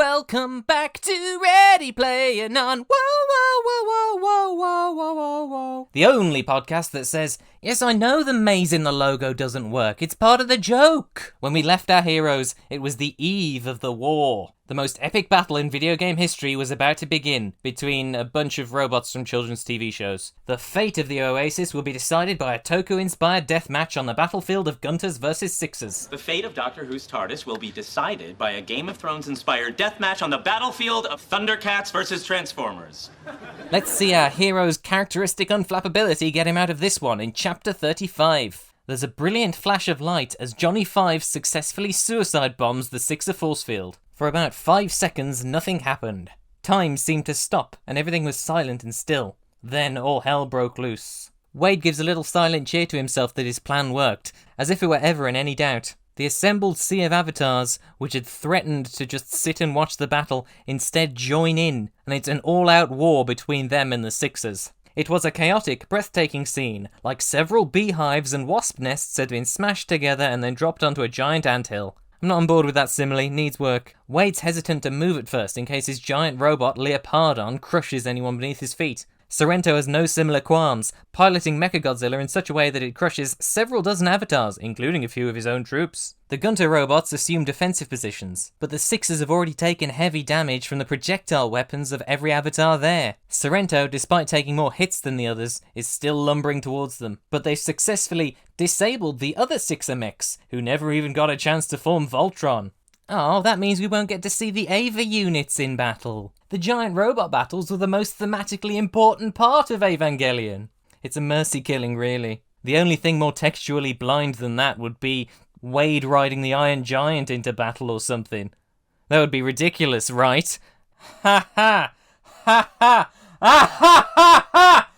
Welcome back to Ready Player None. Whoa, whoa, whoa, whoa, whoa, whoa, whoa, whoa, whoa. The only podcast that says, yes, I know the maze in the logo doesn't work. It's part of the joke. When we left our heroes, it was the eve of the war. The most epic battle in video game history was about to begin between a bunch of robots from children's TV shows. The fate of the Oasis will be decided by a Toku-inspired deathmatch on the battlefield of Gunters versus Sixers. The fate of Doctor Who's TARDIS will be decided by a Game of Thrones-inspired deathmatch on the battlefield of Thundercats versus Transformers. Let's see our hero's characteristic unflappability get him out of this one in Chapter 35. There's a brilliant flash of light as Johnny Five successfully suicide bombs the Sixer force field. For about 5 seconds, nothing happened. Time seemed to stop, and everything was silent and still. Then all hell broke loose. Wade gives a little silent cheer to himself that his plan worked, as if it were ever in any doubt. The assembled sea of avatars, which had threatened to just sit and watch the battle, instead join in, and it's an all-out war between them and the Sixers. It was a chaotic, breathtaking scene, like several beehives and wasp nests had been smashed together and then dropped onto a giant anthill. I'm not on board with that simile, needs work. Wade's hesitant to move at first in case his giant robot Leopardon crushes anyone beneath his feet. Sorrento has no similar qualms, piloting Mechagodzilla in such a way that it crushes several dozen avatars, including a few of his own troops. The Gunter robots assume defensive positions, but the Sixers have already taken heavy damage from the projectile weapons of every avatar there. Sorrento, despite taking more hits than the others, is still lumbering towards them, but they've successfully disabled the other Sixer mechs, who never even got a chance to form Voltron. Oh, that means we won't get to see the Ava units in battle. The giant robot battles were the most thematically important part of Evangelion. It's a mercy killing, really. The only thing more textually blind than that would be Wade riding the Iron Giant into battle or something. That would be ridiculous, right? Ha ha! Ha ha! Ah ha ha ha!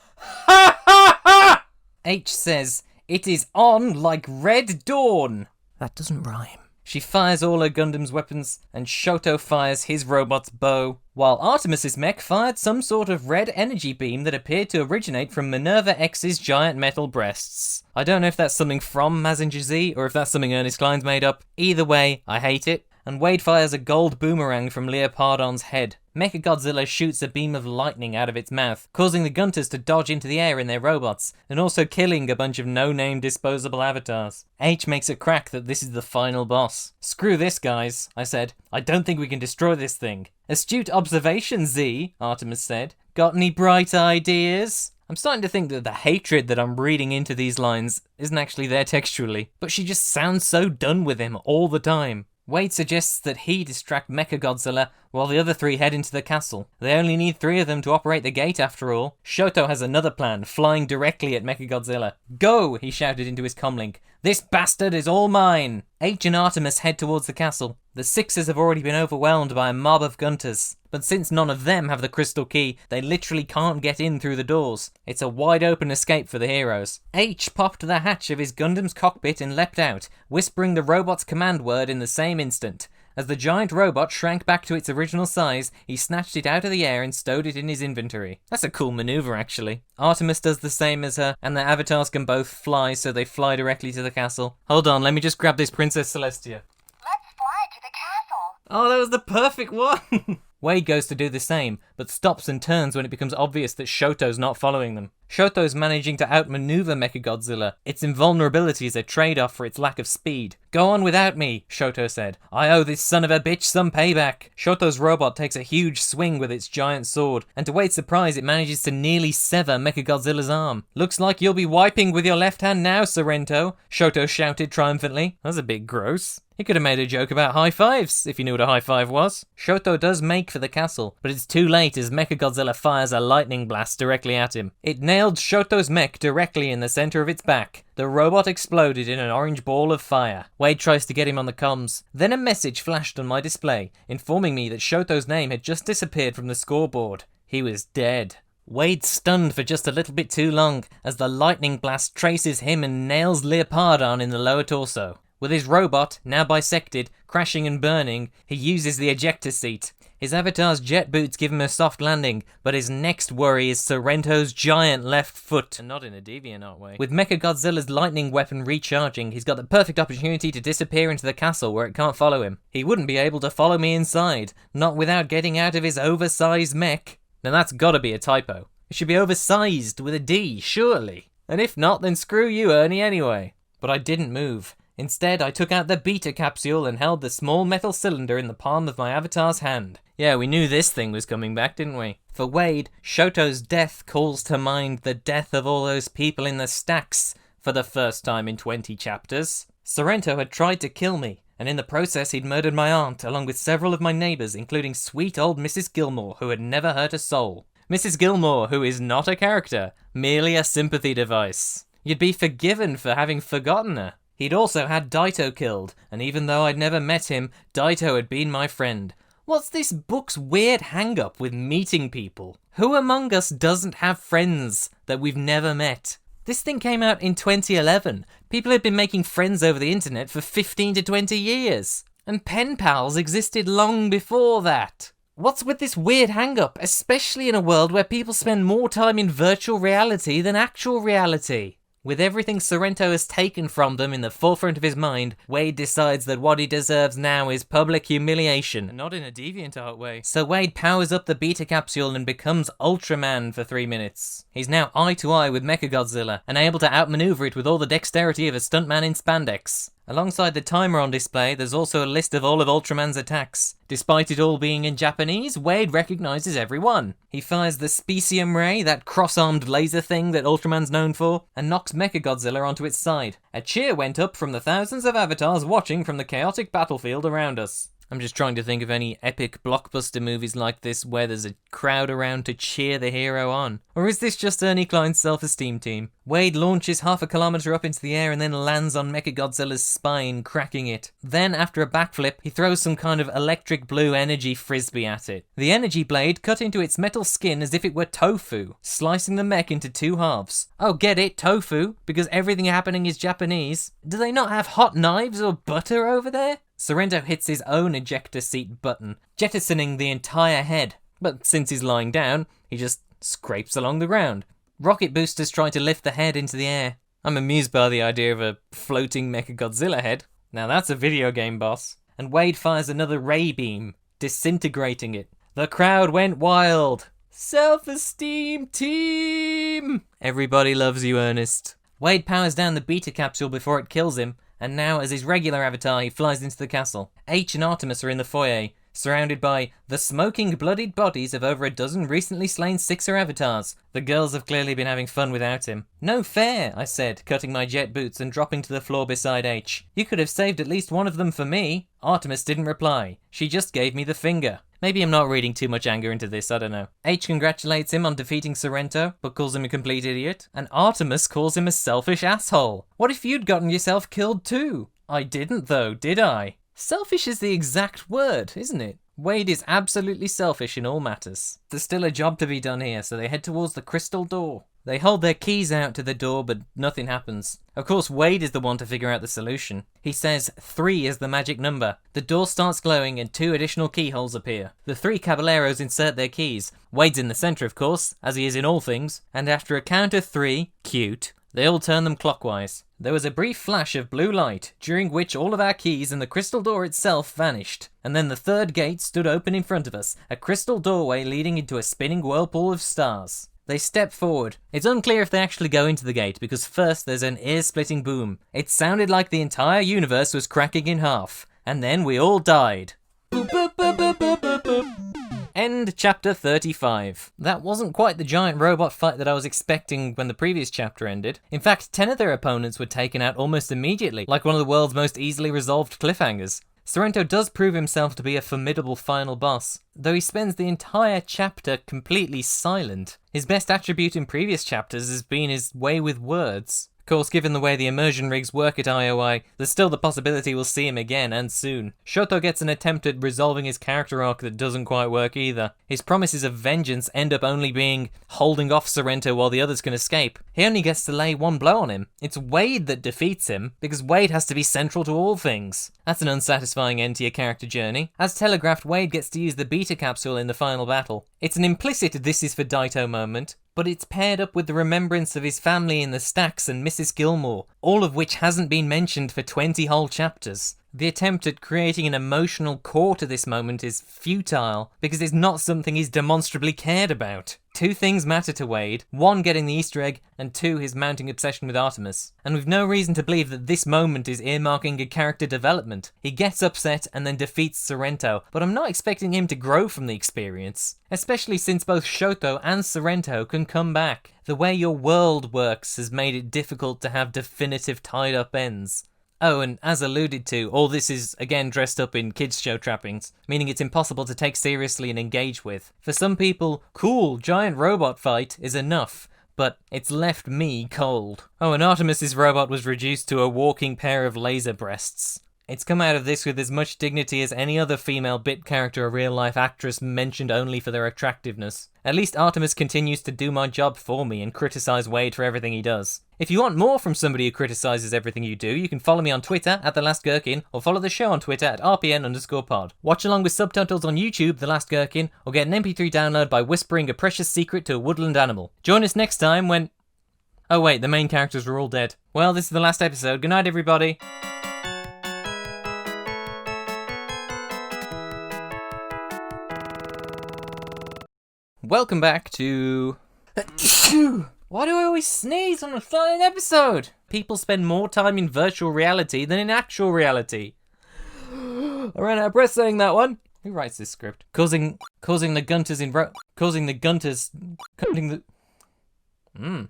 Ha ha ha! H says, it is on like Red Dawn. That doesn't rhyme. She fires all her Gundam's weapons, and Shoto fires his robot's bow, while Artemis's mech fired some sort of red energy beam that appeared to originate from Minerva X's giant metal breasts. I don't know if that's something from Mazinger Z, or if that's something Ernest Cline's made up. Either way, I hate it. And Wade fires a gold boomerang from Leopardon's head. Mechagodzilla shoots a beam of lightning out of its mouth, causing the Gunters to dodge into the air in their robots, and also killing a bunch of no-name disposable avatars. H makes a crack that this is the final boss. Screw this, guys, I said. I don't think we can destroy this thing. Astute observation, Z, Artemis said. Got any bright ideas? I'm starting to think that the hatred that I'm reading into these lines isn't actually there textually, but she just sounds so done with him all the time. Wade suggests that he distract Mechagodzilla while the other three head into the castle. They only need 3 of them to operate the gate after all. Shoto has another plan, flying directly at Mechagodzilla. Go, he shouted into his comlink. This bastard is all mine. H and Artemis head towards the castle. The Sixers have already been overwhelmed by a mob of Gunters, but since none of them have the crystal key, they literally can't get in through the doors. It's a wide open escape for the heroes. H popped the hatch of his Gundam's cockpit and leapt out, whispering the robot's command word in the same instant. As the giant robot shrank back to its original size, he snatched it out of the air and stowed it in his inventory. That's a cool maneuver, actually. Artemis does the same as her, and the avatars can both fly, so they fly directly to the castle. Hold on, let me just grab this Princess Celestia. Let's fly to the castle. Oh, that was the perfect one! Wade goes to do the same, but stops and turns when it becomes obvious that Shoto's not following them. Shoto's managing to outmaneuver Mechagodzilla. Its invulnerability is a trade-off for its lack of speed. Go on without me, Shoto said. I owe this son of a bitch some payback. Shoto's robot takes a huge swing with its giant sword, and to Wade's surprise it manages to nearly sever Mechagodzilla's arm. Looks like you'll be wiping with your left hand now, Sorrento, Shoto shouted triumphantly. That's a bit gross. He could have made a joke about high fives, if you knew what a high five was. Shoto does make for the castle, but it's too late as Mechagodzilla fires a lightning blast directly at him. It nailed Shoto's mech directly in the center of its back. The robot exploded in an orange ball of fire. Wade tries to get him on the comms. Then a message flashed on my display, informing me that Shoto's name had just disappeared from the scoreboard. He was dead. Wade's stunned for just a little bit too long, as the lightning blast traces him and nails Leopardon in the lower torso. With his robot, now bisected, crashing and burning, he uses the ejector seat. His avatar's jet boots give him a soft landing, but his next worry is Sorrento's giant left foot. And not in a DeviantArt way. With Mechagodzilla's lightning weapon recharging, he's got the perfect opportunity to disappear into the castle where it can't follow him. He wouldn't be able to follow me inside, not without getting out of his oversized mech. Now that's gotta be a typo. It should be oversized with a D, surely. And if not, then screw you, Ernie, anyway. But I didn't move. Instead, I took out the beta capsule and held the small metal cylinder in the palm of my avatar's hand. Yeah, we knew this thing was coming back, didn't we? For Wade, Shoto's death calls to mind the death of all those people in the stacks for the first time in 20 chapters. Sorrento had tried to kill me, and in the process he'd murdered my aunt along with several of my neighbours, including sweet old Mrs. Gilmore, who had never hurt a soul. Mrs. Gilmore, who is not a character, merely a sympathy device. You'd be forgiven for having forgotten her. He'd also had Daito killed, and even though I'd never met him, Daito had been my friend. What's this book's weird hang-up with meeting people? Who among us doesn't have friends that we've never met? This thing came out in 2011. People had been making friends over the internet for 15 to 20 years. And pen pals existed long before that. What's with this weird hang-up, especially in a world where people spend more time in virtual reality than actual reality? With everything Sorrento has taken from them in the forefront of his mind, Wade decides that what he deserves now is public humiliation. Not in a DeviantArt way. So Wade powers up the beta capsule and becomes Ultraman for 3 minutes. He's now eye to eye with Mechagodzilla, and able to outmaneuver it with all the dexterity of a stuntman in spandex. Alongside the timer on display, there's also a list of all of Ultraman's attacks. Despite it all being in Japanese, Wade recognises every one. He fires the Specium Ray, that cross-armed laser thing that Ultraman's known for, and knocks Mechagodzilla onto its side. A cheer went up from the thousands of avatars watching from the chaotic battlefield around us. I'm just trying to think of any epic blockbuster movies like this where there's a crowd around to cheer the hero on. Or is this just Ernest Cline's self-esteem team? Wade launches half a kilometre up into the air and then lands on Mechagodzilla's spine, cracking it. Then, after a backflip, he throws some kind of electric blue energy frisbee at it. The energy blade cut into its metal skin as if it were tofu, slicing the mech into 2 halves. Oh, get it, tofu, because everything happening is Japanese. Do they not have hot knives or butter over there? Sorrento hits his own ejector seat button, jettisoning the entire head. But since he's lying down, he just scrapes along the ground. Rocket boosters try to lift the head into the air. I'm amused by the idea of a floating Mechagodzilla head. Now that's a video game boss. And Wade fires another ray beam, disintegrating it. The crowd went wild. Self-esteem team! Everybody loves you, Ernest. Wade powers down the beta capsule before it kills him, and now as his regular avatar he flies into the castle. H and Artemis are in the foyer, surrounded by the smoking bloodied bodies of over a dozen recently slain Sixer avatars. The girls have clearly been having fun without him. No fair, I said, cutting my jet boots and dropping to the floor beside H. You could have saved at least one of them for me. Artemis didn't reply. She just gave me the finger. Maybe I'm not reading too much anger into this, I don't know. H congratulates him on defeating Sorrento, but calls him a complete idiot. And Artemis calls him a selfish asshole. What if you'd gotten yourself killed too? I didn't though, did I? Selfish is the exact word, isn't it? Wade is absolutely selfish in all matters. There's still a job to be done here, so they head towards the crystal door. They hold their keys out to the door, but nothing happens. Of course, Wade is the one to figure out the solution. He says 3 is the magic number. The door starts glowing and 2 additional keyholes appear. The 3 caballeros insert their keys. Wade's in the centre, of course, as he is in all things, and after a count of 3, cute, they all turn them clockwise. There was a brief flash of blue light, during which all of our keys and the crystal door itself vanished. And then the 3rd gate stood open in front of us, a crystal doorway leading into a spinning whirlpool of stars. They step forward. It's unclear if they actually go into the gate, because first there's an ear-splitting boom. It sounded like the entire universe was cracking in half. And then we all died. Boop, boop, boop, boop, boop, boop, boop. End chapter 35. That wasn't quite the giant robot fight that I was expecting when the previous chapter ended. In fact, 10 of their opponents were taken out almost immediately, like one of the world's most easily resolved cliffhangers. Sorrento does prove himself to be a formidable final boss, though he spends the entire chapter completely silent. His best attribute in previous chapters has been his way with words. Of course, given the way the immersion rigs work at IOI, there's still the possibility we'll see him again, and soon. Shoto gets an attempt at resolving his character arc that doesn't quite work either. His promises of vengeance end up only being holding off Sorrento while the others can escape. He only gets to lay one blow on him. It's Wade that defeats him, because Wade has to be central to all things. That's an unsatisfying end to your character journey. As telegraphed, Wade gets to use the beta capsule in the final battle. It's an implicit "this is for Daito" moment, but it's paired up with the remembrance of his family in the stacks and Mrs. Gilmore, all of which hasn't been mentioned for 20 whole chapters. The attempt at creating an emotional core to this moment is futile, because it's not something he's demonstrably cared about. Two things matter to Wade: one, getting the Easter egg, and two, his mounting obsession with Artemis. And we've no reason to believe that this moment is earmarking a character development. He gets upset and then defeats Sorrento, but I'm not expecting him to grow from the experience, especially since both Shoto and Sorrento can come back. The way your world works has made it difficult to have definitive tied-up ends. Oh, and as alluded to, all this is again dressed up in kids' show trappings, meaning it's impossible to take seriously and engage with. For some people, cool, giant robot fight is enough, but it's left me cold. Oh, and Artemis's robot was reduced to a walking pair of laser breasts. It's come out of this with as much dignity as any other female bit character or real-life actress mentioned only for their attractiveness. At least Artemis continues to do my job for me and criticise Wade for everything he does. If you want more from somebody who criticises everything you do, you can follow me on Twitter at @TheLastGherkin, or follow the show on Twitter at @RPN_pod. Watch along with subtitles on YouTube, The Last Gherkin, or get an MP3 download by whispering a precious secret to a woodland animal. Join us next time when... Oh wait, the main characters are all dead. Well, this is the last episode. Good night, everybody. Welcome back to... Why do I always sneeze on the start of an episode? People spend more time in virtual reality than in actual reality. I ran out of breath saying that one. Who writes this script? Causing the Gunters in... Causing the Gunters... Cutting the...